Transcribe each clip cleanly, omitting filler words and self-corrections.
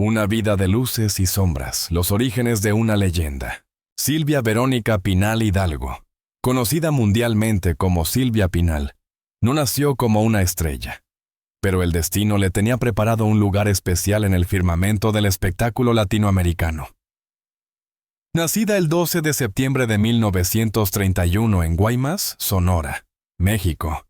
Una vida de luces y sombras, los orígenes de una leyenda. Silvia Verónica Pinal Hidalgo, conocida mundialmente como Silvia Pinal, no nació como una estrella, pero el destino le tenía preparado un lugar especial en el firmamento del espectáculo latinoamericano. Nacida el 12 de septiembre de 1931 en Guaymas, Sonora, México,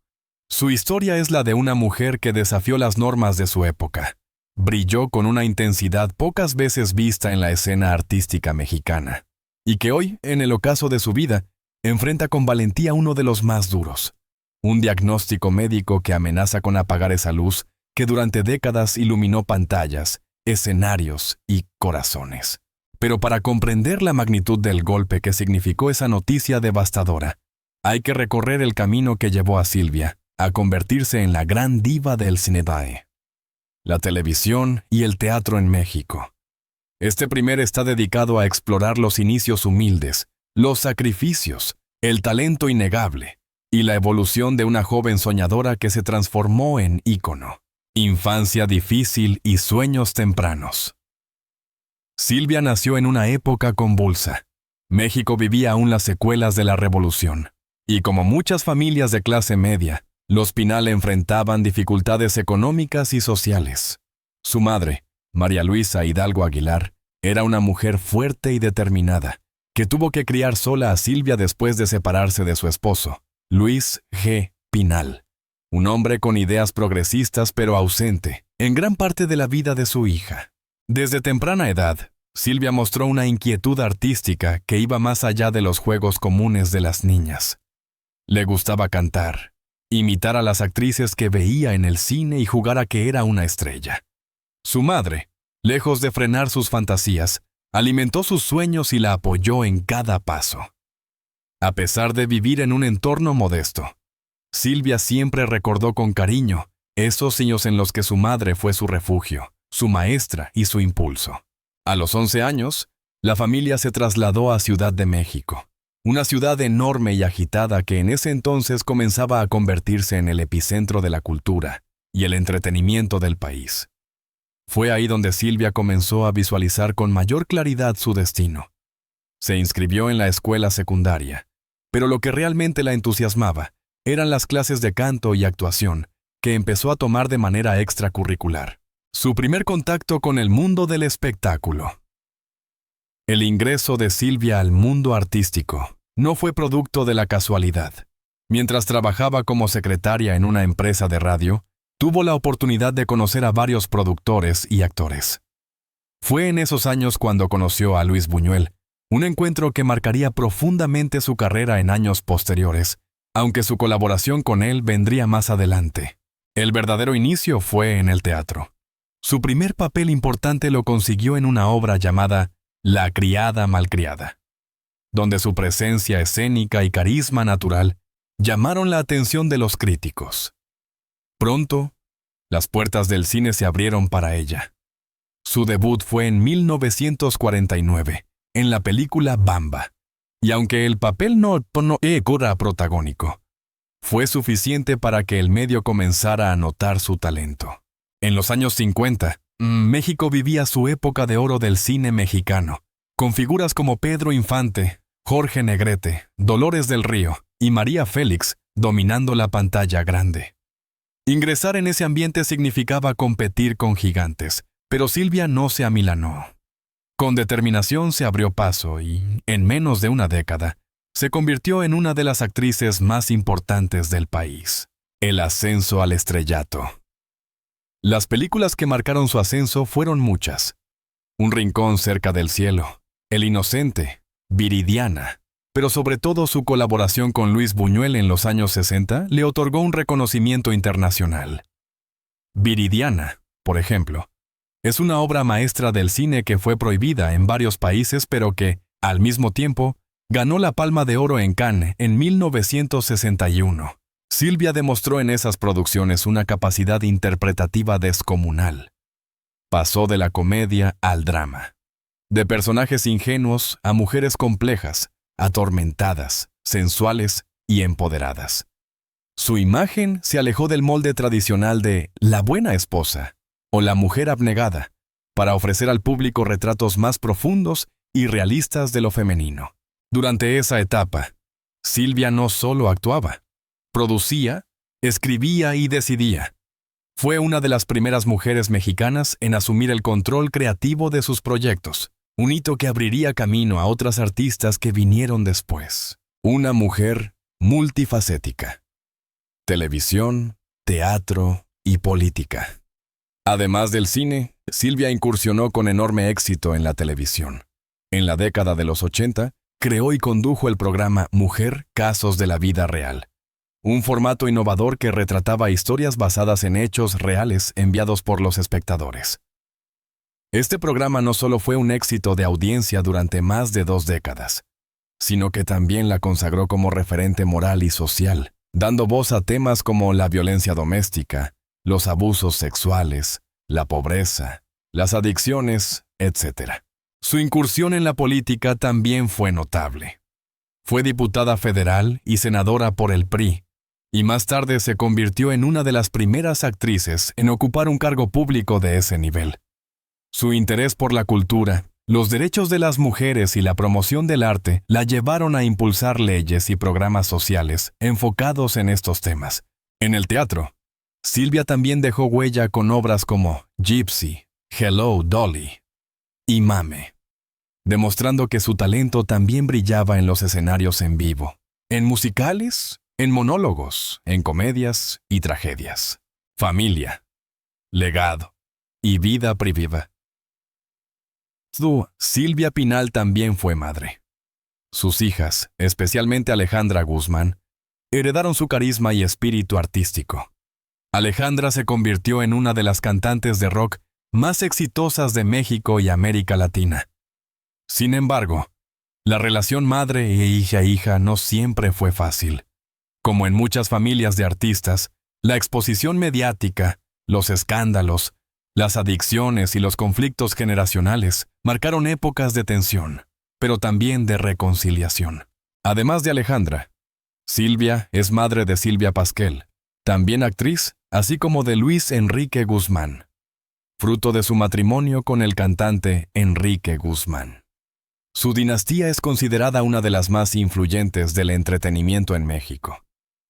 su historia es la de una mujer que desafió las normas de su época. Brilló con una intensidad pocas veces vista en la escena artística mexicana, y que hoy, en el ocaso de su vida, enfrenta con valentía uno de los más duros. Un diagnóstico médico que amenaza con apagar esa luz que durante décadas iluminó pantallas, escenarios y corazones. Pero para comprender la magnitud del golpe que significó esa noticia devastadora, hay que recorrer el camino que llevó a Silvia a convertirse en la gran diva del Cinebae, la televisión y el teatro en México. Este primer está dedicado a explorar los inicios humildes, los sacrificios, el talento innegable y la evolución de una joven soñadora que se transformó en ícono. Infancia difícil y sueños tempranos. Silvia nació en una época convulsa. México vivía aún las secuelas de la Revolución, y como muchas familias de clase media, los Pinal enfrentaban dificultades económicas y sociales. Su madre, María Luisa Hidalgo Aguilar, era una mujer fuerte y determinada, que tuvo que criar sola a Silvia después de separarse de su esposo, Luis G. Pinal, un hombre con ideas progresistas pero ausente en gran parte de la vida de su hija. Desde temprana edad, Silvia mostró una inquietud artística que iba más allá de los juegos comunes de las niñas. Le gustaba cantar, imitar a las actrices que veía en el cine y jugar a que era una estrella. Su madre, lejos de frenar sus fantasías, alimentó sus sueños y la apoyó en cada paso. A pesar de vivir en un entorno modesto, Silvia siempre recordó con cariño esos años en los que su madre fue su refugio, su maestra y su impulso. A los 11 años, la familia se trasladó a Ciudad de México, una ciudad enorme y agitada que en ese entonces comenzaba a convertirse en el epicentro de la cultura y el entretenimiento del país. Fue ahí donde Silvia comenzó a visualizar con mayor claridad su destino. Se inscribió en la escuela secundaria, pero lo que realmente la entusiasmaba eran las clases de canto y actuación que empezó a tomar de manera extracurricular. Su primer contacto con el mundo del espectáculo. El ingreso de Silvia al mundo artístico no fue producto de la casualidad. Mientras trabajaba como secretaria en una empresa de radio, tuvo la oportunidad de conocer a varios productores y actores. Fue en esos años cuando conoció a Luis Buñuel, un encuentro que marcaría profundamente su carrera en años posteriores, aunque su colaboración con él vendría más adelante. El verdadero inicio fue en el teatro. Su primer papel importante lo consiguió en una obra llamada La criada malcriada, donde su presencia escénica y carisma natural llamaron la atención de los críticos. Pronto, las puertas del cine se abrieron para ella. Su debut fue en 1949, en la película Bamba, y aunque el papel no era protagónico, fue suficiente para que el medio comenzara a notar su talento. En los años 50, México vivía su época de oro del cine mexicano, con figuras como Pedro Infante, Jorge Negrete, Dolores del Río y María Félix dominando la pantalla grande. Ingresar en ese ambiente significaba competir con gigantes, pero Silvia no se amilanó. Con determinación se abrió paso y, en menos de una década, se convirtió en una de las actrices más importantes del país. El ascenso al estrellato. Las películas que marcaron su ascenso fueron muchas. Un rincón cerca del cielo, El inocente, Viridiana, pero sobre todo su colaboración con Luis Buñuel en los años 60 le otorgó un reconocimiento internacional. Viridiana, por ejemplo, es una obra maestra del cine que fue prohibida en varios países pero que, al mismo tiempo, ganó la Palma de Oro en Cannes en 1961. Silvia demostró en esas producciones una capacidad interpretativa descomunal. Pasó de la comedia al drama, de personajes ingenuos a mujeres complejas, atormentadas, sensuales y empoderadas. Su imagen se alejó del molde tradicional de la buena esposa o la mujer abnegada, para ofrecer al público retratos más profundos y realistas de lo femenino. Durante esa etapa, Silvia no solo actuaba, producía, escribía y decidía. Fue una de las primeras mujeres mexicanas en asumir el control creativo de sus proyectos, un hito que abriría camino a otras artistas que vinieron después. Una mujer multifacética. Televisión, teatro y política. Además del cine, Silvia incursionó con enorme éxito en la televisión. En la década de los 80, creó y condujo el programa Mujer, Casos de la Vida Real, un formato innovador que retrataba historias basadas en hechos reales enviados por los espectadores. Este programa no solo fue un éxito de audiencia durante más de 2 décadas, sino que también la consagró como referente moral y social, dando voz a temas como la violencia doméstica, los abusos sexuales, la pobreza, las adicciones, etc. Su incursión en la política también fue notable. Fue diputada federal y senadora por el PRI, y más tarde se convirtió en una de las primeras actrices en ocupar un cargo público de ese nivel. Su interés por la cultura, los derechos de las mujeres y la promoción del arte la llevaron a impulsar leyes y programas sociales enfocados en estos temas. En el teatro, Silvia también dejó huella con obras como Gypsy, Hello, Dolly y Mame, demostrando que su talento también brillaba en los escenarios en vivo, en musicales, en monólogos, en comedias y tragedias. Familia, legado y vida privada. Silvia Pinal también fue madre. Sus hijas, especialmente Alejandra Guzmán, heredaron su carisma y espíritu artístico. Alejandra se convirtió en una de las cantantes de rock más exitosas de México y América Latina. Sin embargo, la relación madre e hija-hija no siempre fue fácil. Como en muchas familias de artistas, la exposición mediática, los escándalos, las adicciones y los conflictos generacionales marcaron épocas de tensión, pero también de reconciliación. Además de Alejandra, Silvia es madre de Silvia Pasquel, también actriz, así como de Luis Enrique Guzmán, fruto de su matrimonio con el cantante Enrique Guzmán. Su dinastía es considerada una de las más influyentes del entretenimiento en México,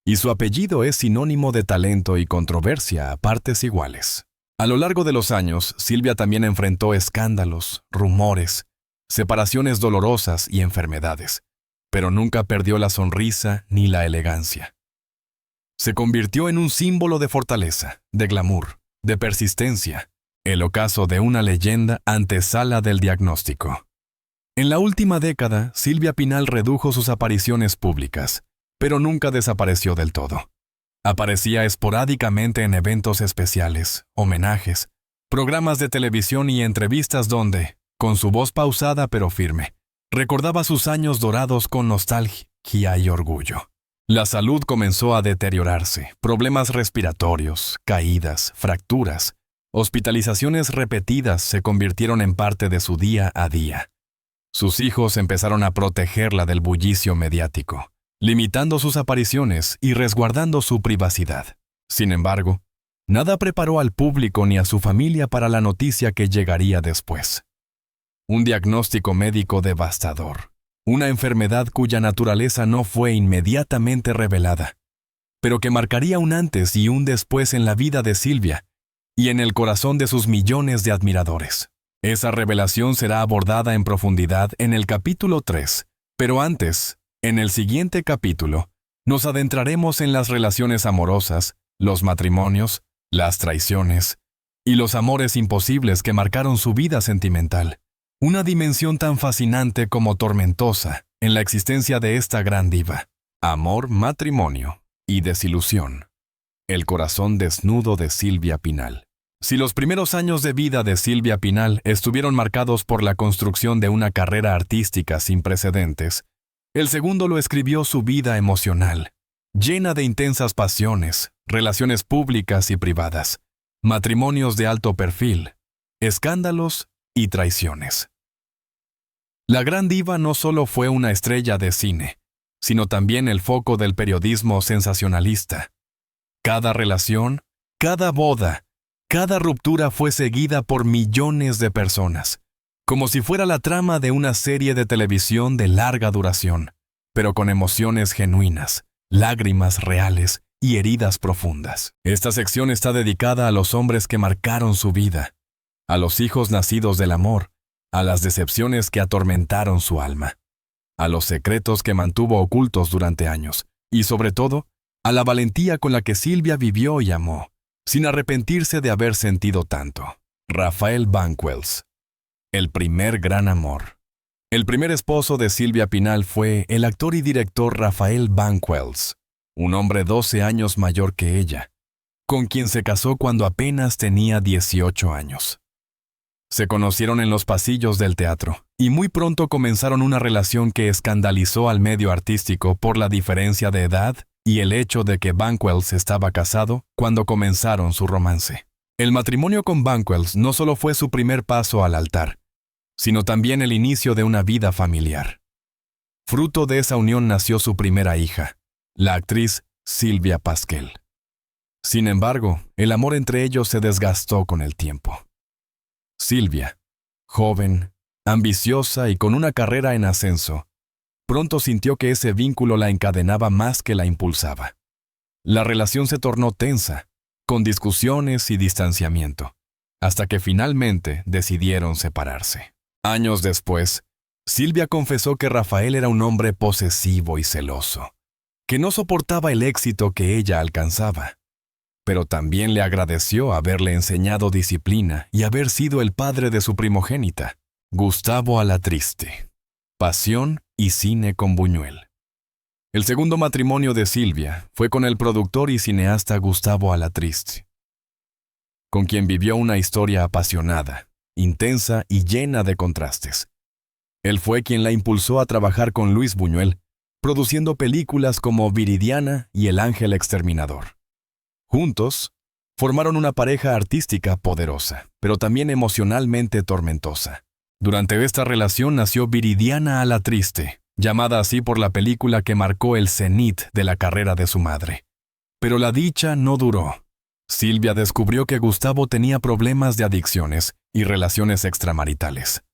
y su apellido es sinónimo de talento y controversia a partes iguales. A lo largo de los años, Silvia también enfrentó escándalos, rumores, separaciones dolorosas y enfermedades, pero nunca perdió la sonrisa ni la elegancia. Se convirtió en un símbolo de fortaleza, de glamour, de persistencia, el ocaso de una leyenda antesala del diagnóstico. En la última década, Silvia Pinal redujo sus apariciones públicas, pero nunca desapareció del todo. Aparecía esporádicamente en eventos especiales, homenajes, programas de televisión y entrevistas donde, con su voz pausada pero firme, recordaba sus años dorados con nostalgia y orgullo. La salud comenzó a deteriorarse, problemas respiratorios, caídas, fracturas, hospitalizaciones repetidas se convirtieron en parte de su día a día. Sus hijos empezaron a protegerla del bullicio mediático, limitando sus apariciones y resguardando su privacidad. Sin embargo, nada preparó al público ni a su familia para la noticia que llegaría después. Un diagnóstico médico devastador, una enfermedad cuya naturaleza no fue inmediatamente revelada, pero que marcaría un antes y un después en la vida de Silvia y en el corazón de sus millones de admiradores. Esa revelación será abordada en profundidad en el capítulo 3, pero antes, en el siguiente capítulo, nos adentraremos en las relaciones amorosas, los matrimonios, las traiciones y los amores imposibles que marcaron su vida sentimental. Una dimensión tan fascinante como tormentosa en la existencia de esta gran diva. Amor, matrimonio y desilusión. El corazón desnudo de Silvia Pinal. Si los primeros años de vida de Silvia Pinal estuvieron marcados por la construcción de una carrera artística sin precedentes, el segundo lo escribió su vida emocional, llena de intensas pasiones, relaciones públicas y privadas, matrimonios de alto perfil, escándalos y traiciones. La gran diva no solo fue una estrella de cine, sino también el foco del periodismo sensacionalista. Cada relación, cada boda, Cada ruptura fue seguida por millones de personas, como si fuera la trama de una serie de televisión de larga duración, pero con emociones genuinas, lágrimas reales y heridas profundas. Esta sección está dedicada a los hombres que marcaron su vida, a los hijos nacidos del amor, a las decepciones que atormentaron su alma, a los secretos que mantuvo ocultos durante años, y sobre todo, a la valentía con la que Sylvia vivió y amó, sin arrepentirse de haber sentido tanto. Rafael Banquells. El primer gran amor. El primer esposo de Sylvia Pinal fue el actor y director Rafael Banquells, un hombre 12 años mayor que ella, con quien se casó cuando apenas tenía 18 años. Se conocieron en los pasillos del teatro y muy pronto comenzaron una relación que escandalizó al medio artístico por la diferencia de edad y el hecho de que Banquells estaba casado cuando comenzaron su romance. El matrimonio con Banquells no solo fue su primer paso al altar, sino también el inicio de una vida familiar. Fruto de esa unión nació su primera hija, la actriz Sylvia Pasquel. Sin embargo, el amor entre ellos se desgastó con el tiempo. Sylvia, joven, ambiciosa y con una carrera en ascenso, pronto sintió que ese vínculo la encadenaba más que la impulsaba. La relación se tornó tensa, con discusiones y distanciamiento, hasta que finalmente decidieron separarse. Años después, Sylvia confesó que Rafael era un hombre posesivo y celoso, que no soportaba el éxito que ella alcanzaba, pero también le agradeció haberle enseñado disciplina y haber sido el padre de su primogénita, Gustavo Alatriste. Pasión y cine con Buñuel. El segundo matrimonio de Sylvia fue con el productor y cineasta Gustavo Alatriste, con quien vivió una historia apasionada, intensa y llena de contrastes. Él fue quien la impulsó a trabajar con Luis Buñuel, produciendo películas como Viridiana y El Ángel Exterminador. Juntos, formaron una pareja artística poderosa, pero también emocionalmente tormentosa. Durante esta relación nació Viridiana Alatriste, llamada así por la película que marcó el cenit de la carrera de su madre. Pero la dicha no duró. Sylvia descubrió que Gustavo tenía problemas de adicciones y relaciones extramaritales,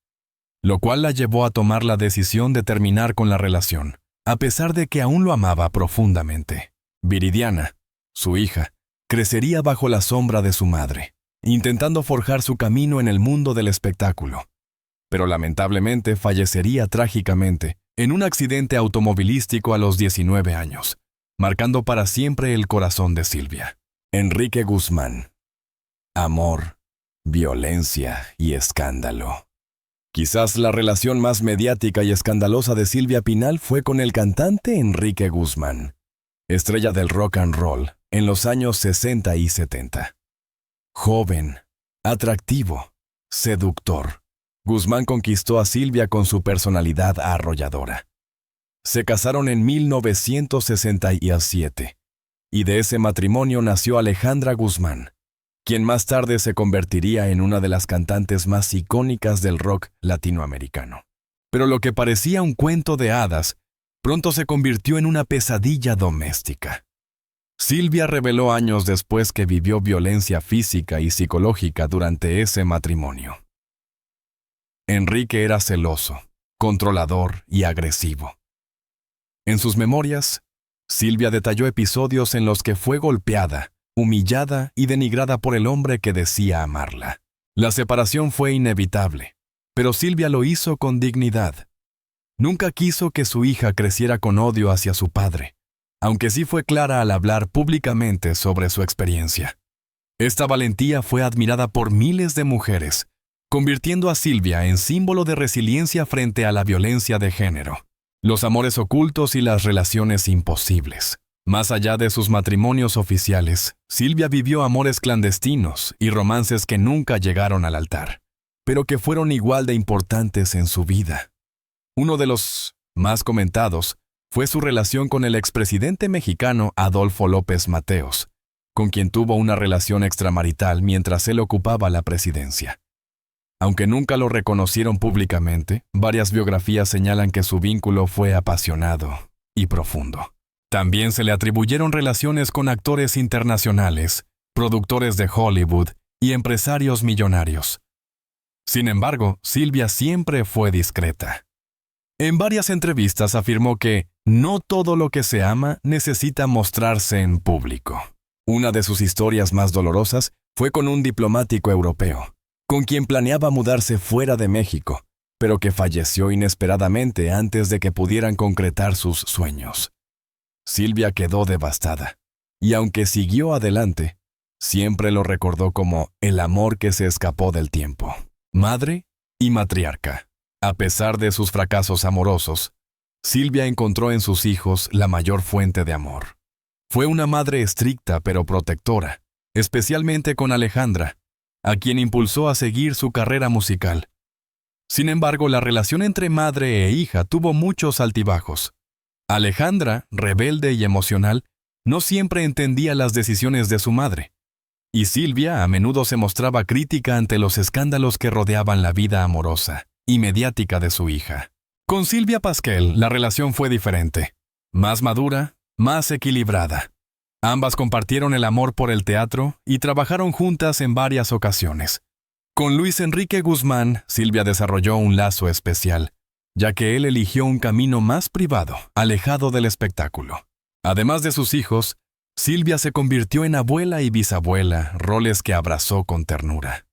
lo cual la llevó a tomar la decisión de terminar con la relación, a pesar de que aún lo amaba profundamente. Viridiana, su hija, crecería bajo la sombra de su madre, intentando forjar su camino en el mundo del espectáculo. Pero lamentablemente fallecería trágicamente en un accidente automovilístico a los 19 años, marcando para siempre el corazón de Sylvia. Enrique Guzmán. Amor, violencia y escándalo. Quizás la relación más mediática y escandalosa de Sylvia Pinal fue con el cantante Enrique Guzmán, estrella del rock and roll en los años 60 y 70. Joven, atractivo, seductor, Guzmán conquistó a Sylvia con su personalidad arrolladora. Se casaron en 1967, y de ese matrimonio nació Alejandra Guzmán, quien más tarde se convertiría en una de las cantantes más icónicas del rock latinoamericano. Pero lo que parecía un cuento de hadas, pronto se convirtió en una pesadilla doméstica. Sylvia reveló años después que vivió violencia física y psicológica durante ese matrimonio. Enrique era celoso, controlador y agresivo. En sus memorias, Sylvia detalló episodios en los que fue golpeada, humillada y denigrada por el hombre que decía amarla. La separación fue inevitable, pero Sylvia lo hizo con dignidad. Nunca quiso que su hija creciera con odio hacia su padre, aunque sí fue clara al hablar públicamente sobre su experiencia. Esta valentía fue admirada por miles de mujeres, convirtiendo a Sylvia en símbolo de resiliencia frente a la violencia de género, los amores ocultos y las relaciones imposibles. Más allá de sus matrimonios oficiales, Sylvia vivió amores clandestinos y romances que nunca llegaron al altar, pero que fueron igual de importantes en su vida. Uno de los más comentados fue su relación con el expresidente mexicano Adolfo López Mateos, con quien tuvo una relación extramarital mientras él ocupaba la presidencia. Aunque nunca lo reconocieron públicamente, varias biografías señalan que su vínculo fue apasionado y profundo. También se le atribuyeron relaciones con actores internacionales, productores de Hollywood y empresarios millonarios. Sin embargo, Silvia siempre fue discreta. En varias entrevistas afirmó que no todo lo que se ama necesita mostrarse en público. Una de sus historias más dolorosas fue con un diplomático europeo, con quien planeaba mudarse fuera de México, pero que falleció inesperadamente antes de que pudieran concretar sus sueños. Silvia quedó devastada, y aunque siguió adelante, siempre lo recordó como el amor que se escapó del tiempo. Madre y matriarca. A pesar de sus fracasos amorosos, Silvia encontró en sus hijos la mayor fuente de amor. Fue una madre estricta pero protectora, especialmente con Alejandra, a quien impulsó a seguir su carrera musical. Sin embargo, la relación entre madre e hija tuvo muchos altibajos. Alejandra, rebelde y emocional, no siempre entendía las decisiones de su madre, y Silvia a menudo se mostraba crítica ante los escándalos que rodeaban la vida amorosa y mediática de su hija. Con Silvia Pasquel, la relación fue diferente, más madura, más equilibrada. Ambas compartieron el amor por el teatro y trabajaron juntas en varias ocasiones. Con Luis Enrique Guzmán, Silvia desarrolló un lazo especial, ya que él eligió un camino más privado, alejado del espectáculo. Además de sus hijos, Silvia se convirtió en abuela y bisabuela, roles que abrazó con ternura.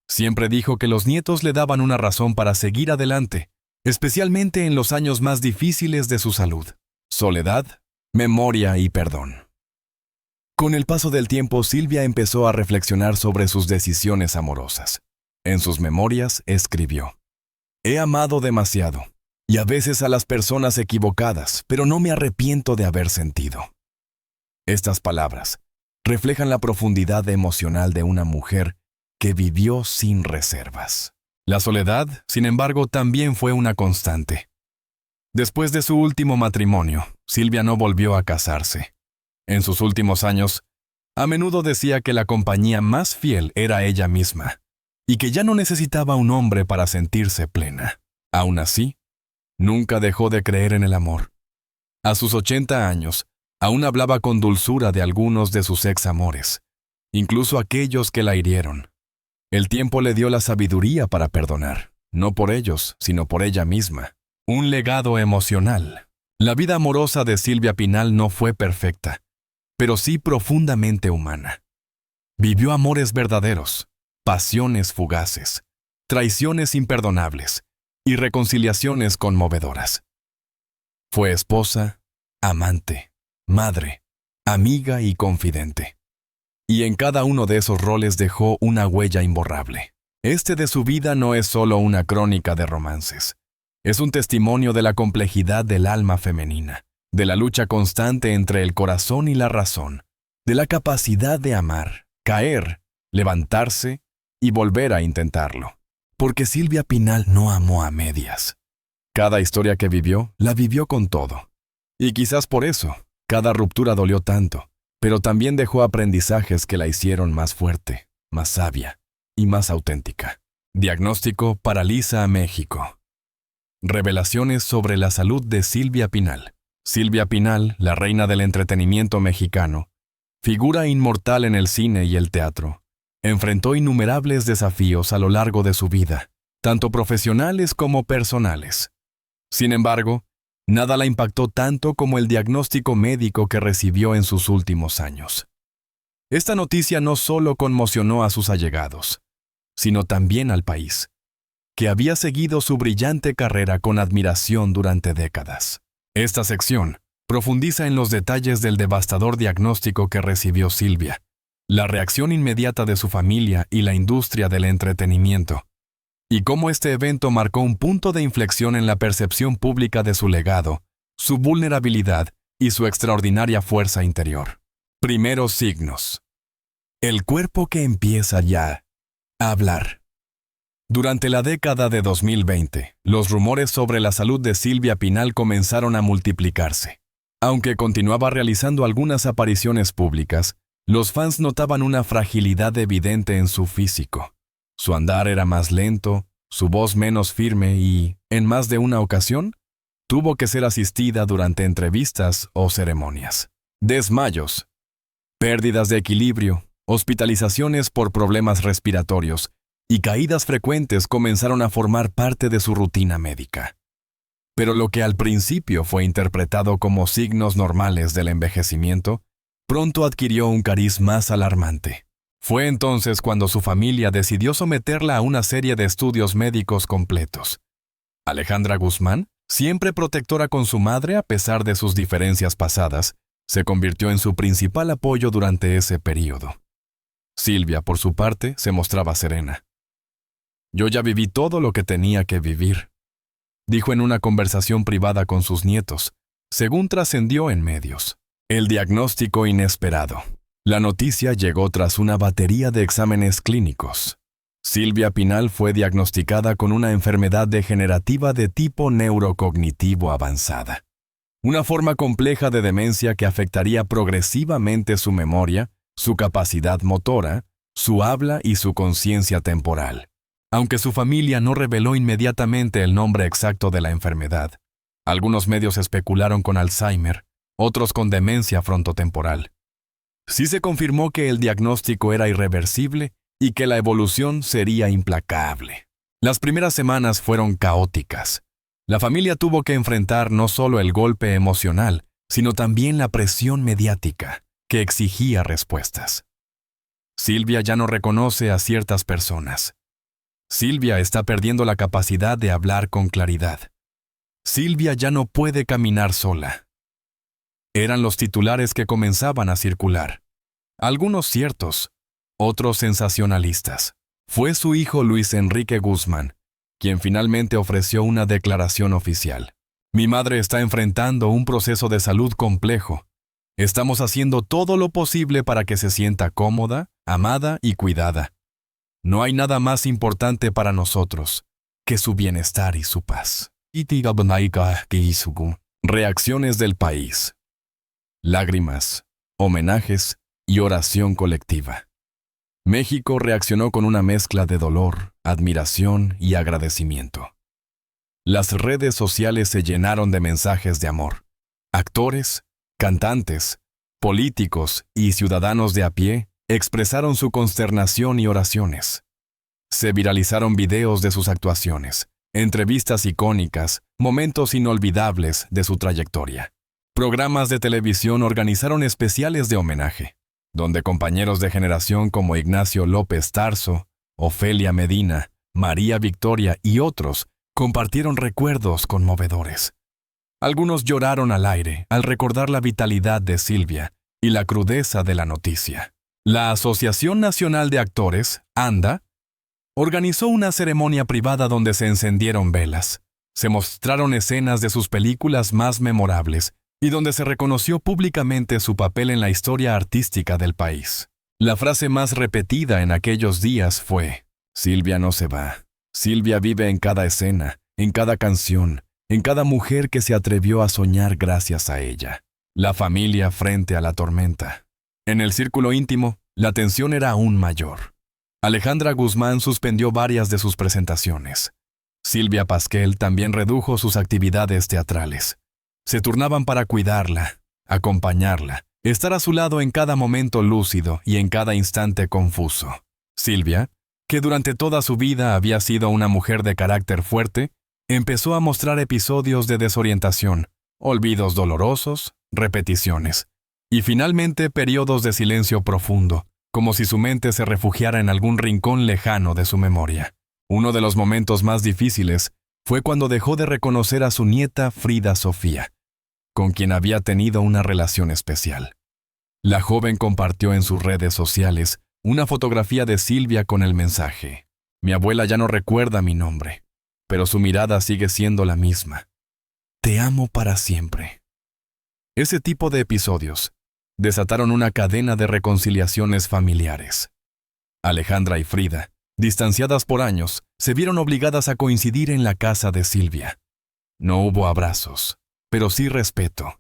Siempre dijo que los nietos le daban una razón para seguir adelante, especialmente en los años más difíciles de su salud: soledad, memoria y perdón. Con el paso del tiempo, Silvia empezó a reflexionar sobre sus decisiones amorosas. En sus memorias escribió: «He amado demasiado, y a veces a las personas equivocadas, pero no me arrepiento de haber sentido». Estas palabras reflejan la profundidad emocional de una mujer que vivió sin reservas. La soledad, sin embargo, también fue una constante. Después de su último matrimonio, Silvia no volvió a casarse. En sus últimos años, a menudo decía que la compañía más fiel era ella misma, y que ya no necesitaba un hombre para sentirse plena. Aún así, nunca dejó de creer en el amor. A sus 80 años, aún hablaba con dulzura de algunos de sus ex-amores, incluso aquellos que la hirieron. El tiempo le dio la sabiduría para perdonar, no por ellos, sino por ella misma. Un legado emocional. La vida amorosa de Silvia Pinal no fue perfecta, pero sí profundamente humana. Vivió amores verdaderos, pasiones fugaces, traiciones imperdonables y reconciliaciones conmovedoras. Fue esposa, amante, madre, amiga y confidente. Y en cada uno de esos roles dejó una huella imborrable. Este de su vida no es solo una crónica de romances. Es un testimonio de la complejidad del alma femenina, de la lucha constante entre el corazón y la razón, de la capacidad de amar, caer, levantarse y volver a intentarlo. Porque Silvia Pinal no amó a medias. Cada historia que vivió, la vivió con todo. Y quizás por eso, cada ruptura dolió tanto, pero también dejó aprendizajes que la hicieron más fuerte, más sabia y más auténtica. Diagnóstico: paraliza a México. Revelaciones sobre la salud de Silvia Pinal. Silvia Pinal, la reina del entretenimiento mexicano, figura inmortal en el cine y el teatro, enfrentó innumerables desafíos a lo largo de su vida, tanto profesionales como personales. Sin embargo, nada la impactó tanto como el diagnóstico médico que recibió en sus últimos años. Esta noticia no solo conmocionó a sus allegados, sino también al país, que había seguido su brillante carrera con admiración durante décadas. Esta sección profundiza en los detalles del devastador diagnóstico que recibió Silvia, la reacción inmediata de su familia y la industria del entretenimiento, y cómo este evento marcó un punto de inflexión en la percepción pública de su legado, su vulnerabilidad y su extraordinaria fuerza interior. Primeros signos. El cuerpo que empieza ya a hablar. Durante la década de 2020, los rumores sobre la salud de Silvia Pinal comenzaron a multiplicarse. Aunque continuaba realizando algunas apariciones públicas, los fans notaban una fragilidad evidente en su físico. Su andar era más lento, su voz menos firme y, en más de una ocasión, tuvo que ser asistida durante entrevistas o ceremonias. Desmayos, pérdidas de equilibrio Hospitalizaciones por problemas respiratorios y caídas frecuentes comenzaron a formar parte de su rutina médica. Pero lo que al principio fue interpretado como signos normales del envejecimiento, pronto adquirió un cariz más alarmante. Fue entonces cuando su familia decidió someterla a una serie de estudios médicos completos. Alejandra Guzmán, siempre protectora con su madre a pesar de sus diferencias pasadas, se convirtió en su principal apoyo durante ese período. Silvia, por su parte, se mostraba serena. «Yo ya viví todo lo que tenía que vivir», dijo en una conversación privada con sus nietos, según trascendió en medios. El diagnóstico inesperado. La noticia llegó tras una batería de exámenes clínicos. Silvia Pinal fue diagnosticada con una enfermedad degenerativa de tipo neurocognitivo avanzada, una forma compleja de demencia que afectaría progresivamente su memoria, su capacidad motora, su habla y su conciencia temporal. Aunque su familia no reveló inmediatamente el nombre exacto de la enfermedad, algunos medios especularon con Alzheimer, otros con demencia frontotemporal. Sí se confirmó que el diagnóstico era irreversible y que la evolución sería implacable. Las primeras semanas fueron caóticas. La familia tuvo que enfrentar no solo el golpe emocional, sino también la presión mediática, que exigía respuestas. Silvia ya no reconoce a ciertas personas. Silvia está perdiendo la capacidad de hablar con claridad. Silvia ya no puede caminar sola. Eran los titulares que comenzaban a circular. Algunos ciertos, otros sensacionalistas. Fue su hijo Luis Enrique Guzmán, quien finalmente ofreció una declaración oficial. «Mi madre está enfrentando un proceso de salud complejo. Estamos haciendo todo lo posible para que se sienta cómoda, amada y cuidada. No hay nada más importante para nosotros que su bienestar y su paz». Reacciones del país. Lágrimas, homenajes y oración colectiva. México reaccionó con una mezcla de dolor, admiración y agradecimiento. Las redes sociales se llenaron de mensajes de amor. Actores, cantantes, políticos y ciudadanos de a pie expresaron su consternación y oraciones. Se viralizaron videos de sus actuaciones, entrevistas icónicas, momentos inolvidables de su trayectoria. Programas de televisión organizaron especiales de homenaje, donde compañeros de generación como Ignacio López Tarso, Ofelia Medina, María Victoria y otros compartieron recuerdos conmovedores. Algunos lloraron al aire al recordar la vitalidad de Silvia y la crudeza de la noticia. La Asociación Nacional de Actores, ANDA, organizó una ceremonia privada donde se encendieron velas, se mostraron escenas de sus películas más memorables y donde se reconoció públicamente su papel en la historia artística del país. La frase más repetida en aquellos días fue: «Silvia no se va. Silvia vive en cada escena, en cada canción, en cada mujer que se atrevió a soñar gracias a ella». La familia frente a la tormenta. En el círculo íntimo, la tensión era aún mayor. Alejandra Guzmán suspendió varias de sus presentaciones. Silvia Pasquel también redujo sus actividades teatrales. Se turnaban para cuidarla, acompañarla, estar a su lado en cada momento lúcido y en cada instante confuso. Silvia, que durante toda su vida había sido una mujer de carácter fuerte, empezó a mostrar episodios de desorientación, olvidos dolorosos, repeticiones, y finalmente periodos de silencio profundo, como si su mente se refugiara en algún rincón lejano de su memoria. Uno de los momentos más difíciles fue cuando dejó de reconocer a su nieta Frida Sofía, con quien había tenido una relación especial. La joven compartió en sus redes sociales una fotografía de Silvia con el mensaje: «Mi abuela ya no recuerda mi nombre, pero su mirada sigue siendo la misma. Te amo para siempre». Ese tipo de episodios desataron una cadena de reconciliaciones familiares. Alejandra y Frida, distanciadas por años, se vieron obligadas a coincidir en la casa de Silvia. No hubo abrazos, pero sí respeto.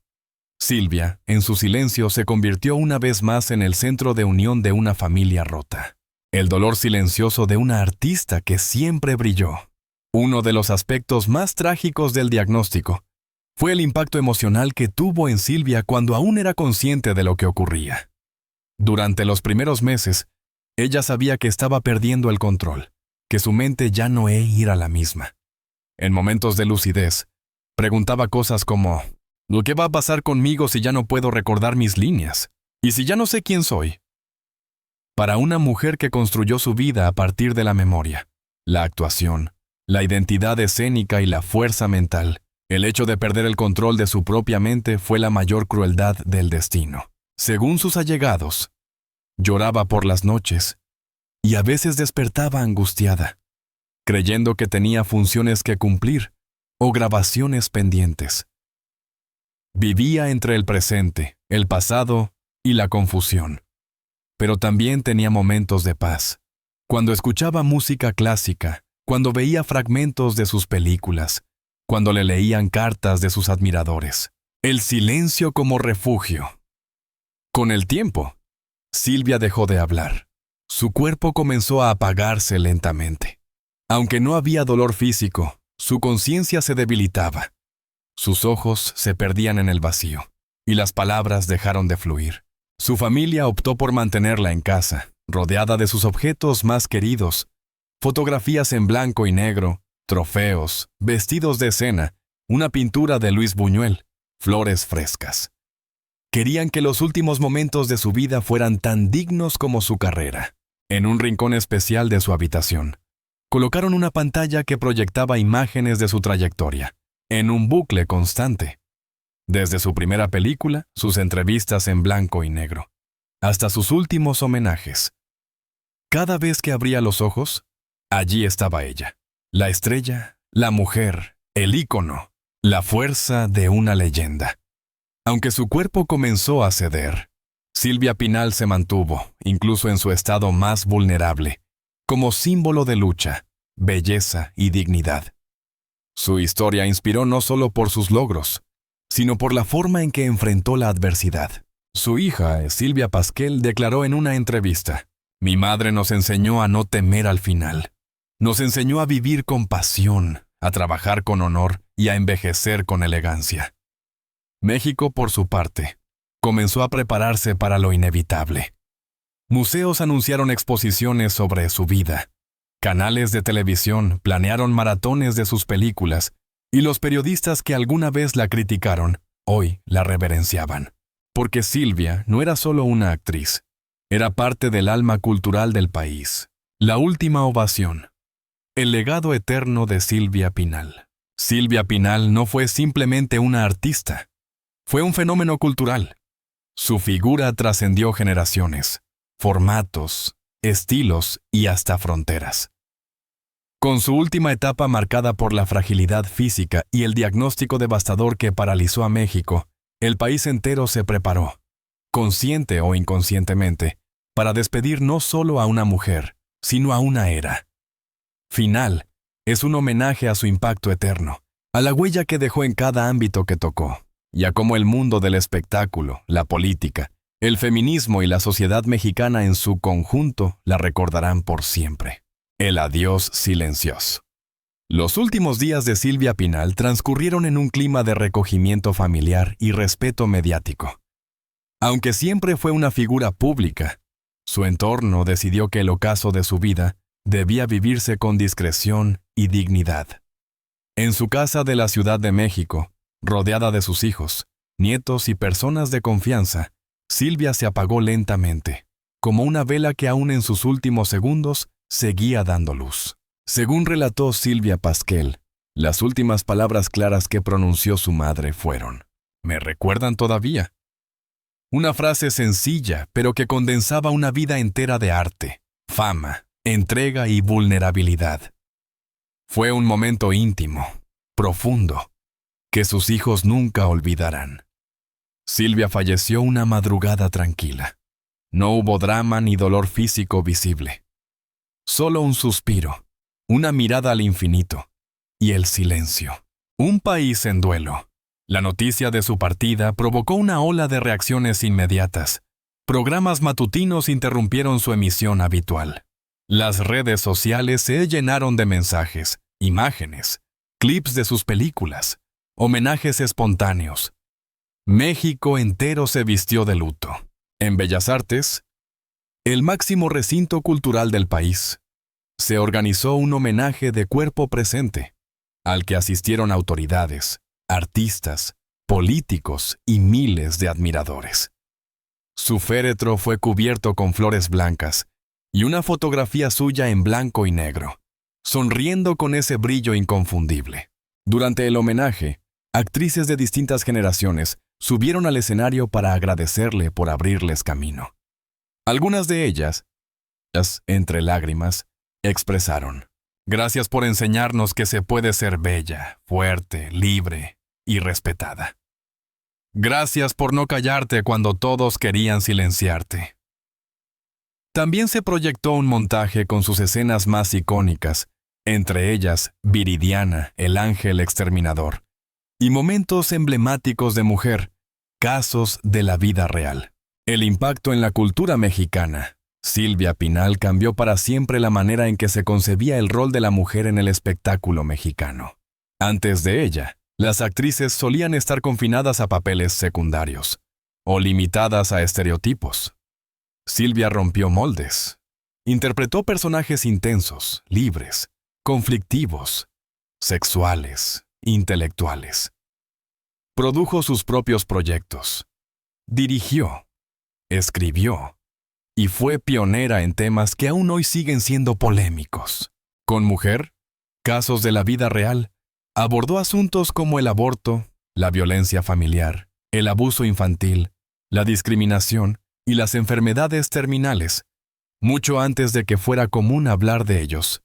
Silvia, en su silencio, se convirtió una vez más en el centro de unión de una familia rota. El dolor silencioso de una artista que siempre brilló. Uno de los aspectos más trágicos del diagnóstico fue el impacto emocional que tuvo en Silvia cuando aún era consciente de lo que ocurría. Durante los primeros meses, ella sabía que estaba perdiendo el control, que su mente ya no era la misma. En momentos de lucidez, preguntaba cosas como, ¿qué va a pasar conmigo si ya no puedo recordar mis líneas? ¿Y si ya no sé quién soy? Para una mujer que construyó su vida a partir de la memoria, la actuación, la identidad escénica y la fuerza mental, el hecho de perder el control de su propia mente fue la mayor crueldad del destino. Según sus allegados, lloraba por las noches y a veces despertaba angustiada, creyendo que tenía funciones que cumplir o grabaciones pendientes. Vivía entre el presente, el pasado y la confusión. Pero también tenía momentos de paz. Cuando escuchaba música clásica, cuando veía fragmentos de sus películas, cuando le leían cartas de sus admiradores. El silencio como refugio. Con el tiempo, Silvia dejó de hablar. Su cuerpo comenzó a apagarse lentamente. Aunque no había dolor físico, su conciencia se debilitaba. Sus ojos se perdían en el vacío, y las palabras dejaron de fluir. Su familia optó por mantenerla en casa, rodeada de sus objetos más queridos, fotografías en blanco y negro, trofeos, vestidos de cena, una pintura de Luis Buñuel, flores frescas. Querían que los últimos momentos de su vida fueran tan dignos como su carrera. En un rincón especial de su habitación, colocaron una pantalla que proyectaba imágenes de su trayectoria, en un bucle constante. Desde su primera película, sus entrevistas en blanco y negro, hasta sus últimos homenajes. Cada vez que abría los ojos, allí estaba ella, la estrella, la mujer, el ícono, la fuerza de una leyenda. Aunque su cuerpo comenzó a ceder, Silvia Pinal se mantuvo, incluso en su estado más vulnerable, como símbolo de lucha, belleza y dignidad. Su historia inspiró no solo por sus logros, sino por la forma en que enfrentó la adversidad. Su hija, Silvia Pasquel, declaró en una entrevista, «Mi madre nos enseñó a no temer al final. Nos enseñó a vivir con pasión, a trabajar con honor y a envejecer con elegancia». México, por su parte, comenzó a prepararse para lo inevitable. Museos anunciaron exposiciones sobre su vida. Canales de televisión planearon maratones de sus películas, y los periodistas que alguna vez la criticaron, hoy la reverenciaban. Porque Silvia no era solo una actriz, era parte del alma cultural del país. La última ovación. El legado eterno de Silvia Pinal. Silvia Pinal no fue simplemente una artista, fue un fenómeno cultural. Su figura trascendió generaciones, formatos, estilos y hasta fronteras. Con su última etapa marcada por la fragilidad física y el diagnóstico devastador que paralizó a México, el país entero se preparó, consciente o inconscientemente, para despedir no solo a una mujer, sino a una era. Final es un homenaje a su impacto eterno, a la huella que dejó en cada ámbito que tocó, y a cómo el mundo del espectáculo, la política, el feminismo y la sociedad mexicana en su conjunto la recordarán por siempre. El adiós silencioso. Los últimos días de Silvia Pinal transcurrieron en un clima de recogimiento familiar y respeto mediático. Aunque siempre fue una figura pública, su entorno decidió que el ocaso de su vida debía vivirse con discreción y dignidad. En su casa de la Ciudad de México, rodeada de sus hijos, nietos y personas de confianza, Silvia se apagó lentamente, como una vela que aún en sus últimos segundos seguía dando luz. Según relató Silvia Pasquel, las últimas palabras claras que pronunció su madre fueron, «Me recuerdan todavía». Una frase sencilla, pero que condensaba una vida entera de arte, fama, entrega y vulnerabilidad. Fue un momento íntimo, profundo, que sus hijos nunca olvidarán. Silvia falleció una madrugada tranquila. No hubo drama ni dolor físico visible. Solo un suspiro, una mirada al infinito y el silencio. Un país en duelo. La noticia de su partida provocó una ola de reacciones inmediatas. Programas matutinos interrumpieron su emisión habitual. Las redes sociales se llenaron de mensajes, imágenes, clips de sus películas, homenajes espontáneos. México entero se vistió de luto. En Bellas Artes, el máximo recinto cultural del país, se organizó un homenaje de cuerpo presente, al que asistieron autoridades, artistas, políticos y miles de admiradores. Su féretro fue cubierto con flores blancas y una fotografía suya en blanco y negro, sonriendo con ese brillo inconfundible. Durante el homenaje, actrices de distintas generaciones subieron al escenario para agradecerle por abrirles camino. Algunas de ellas, entre lágrimas, expresaron: «Gracias por enseñarnos que se puede ser bella, fuerte, libre y respetada. Gracias por no callarte cuando todos querían silenciarte». También se proyectó un montaje con sus escenas más icónicas, entre ellas Viridiana, el ángel exterminador, y momentos emblemáticos de mujer, casos de la vida real. El impacto en la cultura mexicana. Silvia Pinal cambió para siempre la manera en que se concebía el rol de la mujer en el espectáculo mexicano. Antes de ella, las actrices solían estar confinadas a papeles secundarios o limitadas a estereotipos. Silvia rompió moldes. Interpretó personajes intensos, libres, conflictivos, sexuales, intelectuales. Produjo sus propios proyectos. Dirigió, escribió y fue pionera en temas que aún hoy siguen siendo polémicos. Con Mujer, casos de la vida real, abordó asuntos como el aborto, la violencia familiar, el abuso infantil, la discriminación y las enfermedades terminales, mucho antes de que fuera común hablar de ellos,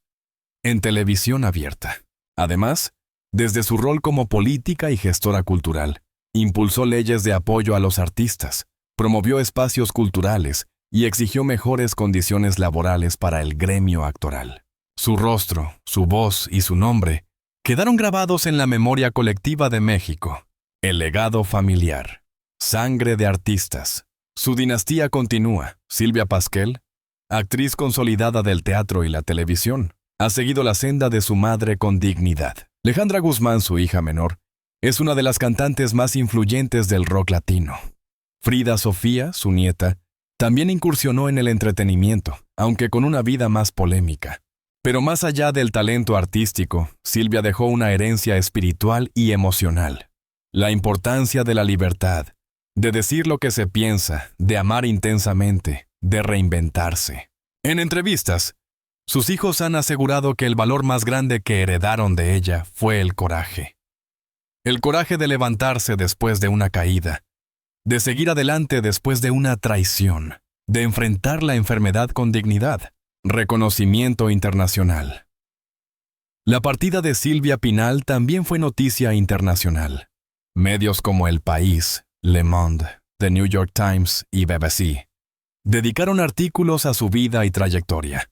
en televisión abierta. Además, desde su rol como política y gestora cultural, impulsó leyes de apoyo a los artistas, promovió espacios culturales y exigió mejores condiciones laborales para el gremio actoral. Su rostro, su voz y su nombre quedaron grabados en la memoria colectiva de México. El legado familiar. Sangre de artistas. Su dinastía continúa. Silvia Pasquel, actriz consolidada del teatro y la televisión, ha seguido la senda de su madre con dignidad. Alejandra Guzmán, su hija menor, es una de las cantantes más influyentes del rock latino. Frida Sofía, su nieta, también incursionó en el entretenimiento, aunque con una vida más polémica. Pero más allá del talento artístico, Silvia dejó una herencia espiritual y emocional. La importancia de la libertad, de decir lo que se piensa, de amar intensamente, de reinventarse. En entrevistas, sus hijos han asegurado que el valor más grande que heredaron de ella fue el coraje. El coraje de levantarse después de una caída, de seguir adelante después de una traición, de enfrentar la enfermedad con dignidad. Reconocimiento internacional. La partida de Silvia Pinal también fue noticia internacional. Medios como El País, Le Monde, The New York Times y BBC dedicaron artículos a su vida y trayectoria.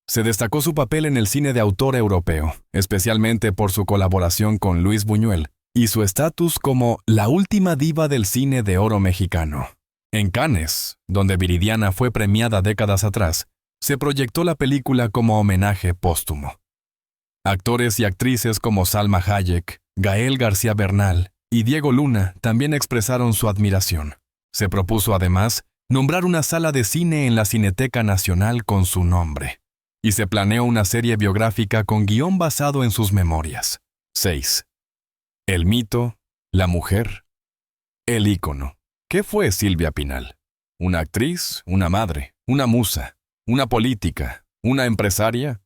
Se destacó su papel en el cine de autor europeo, especialmente por su colaboración con Luis Buñuel y su estatus como la última diva del cine de oro mexicano. En Cannes, donde Viridiana fue premiada décadas atrás, se proyectó la película como homenaje póstumo. Actores y actrices como Salma Hayek, Gael García Bernal y Diego Luna también expresaron su admiración. Se propuso además nombrar una sala de cine en la Cineteca Nacional con su nombre, y se planeó una serie biográfica con guión basado en sus memorias. 6. El mito, la mujer, el ícono. ¿Qué fue Silvia Pinal? ¿Una actriz, una madre, una musa, una política, una empresaria?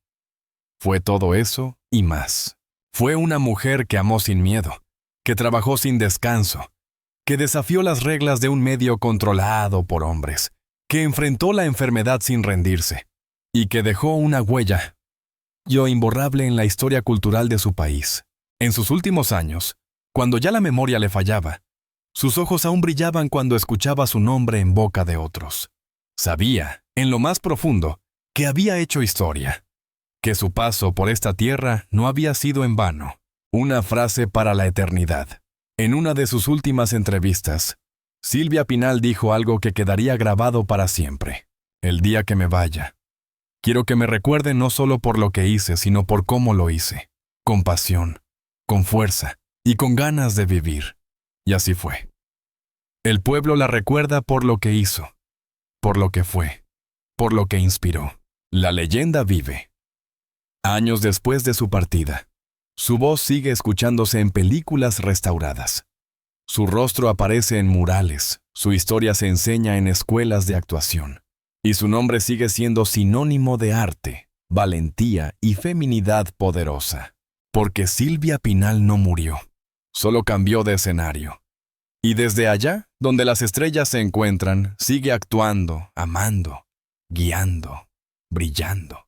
Fue todo eso y más. Fue una mujer que amó sin miedo, que trabajó sin descanso, que desafió las reglas de un medio controlado por hombres, que enfrentó la enfermedad sin rendirse, y que dejó una huella imborrable en la historia cultural de su país. En sus últimos años, cuando ya la memoria le fallaba, sus ojos aún brillaban cuando escuchaba su nombre en boca de otros. Sabía, en lo más profundo, que había hecho historia, que su paso por esta tierra no había sido en vano. Una frase para la eternidad. En una de sus últimas entrevistas, Silvia Pinal dijo algo que quedaría grabado para siempre. El día que me vaya, quiero que me recuerden no solo por lo que hice, sino por cómo lo hice, con pasión, con fuerza y con ganas de vivir. Y así fue. El pueblo la recuerda por lo que hizo, por lo que fue, por lo que inspiró. La leyenda vive. Años después de su partida, su voz sigue escuchándose en películas restauradas. Su rostro aparece en murales, su historia se enseña en escuelas de actuación, y su nombre sigue siendo sinónimo de arte, valentía y feminidad poderosa. Porque Silvia Pinal no murió, solo cambió de escenario. Y desde allá, donde las estrellas se encuentran, sigue actuando, amando, guiando, brillando.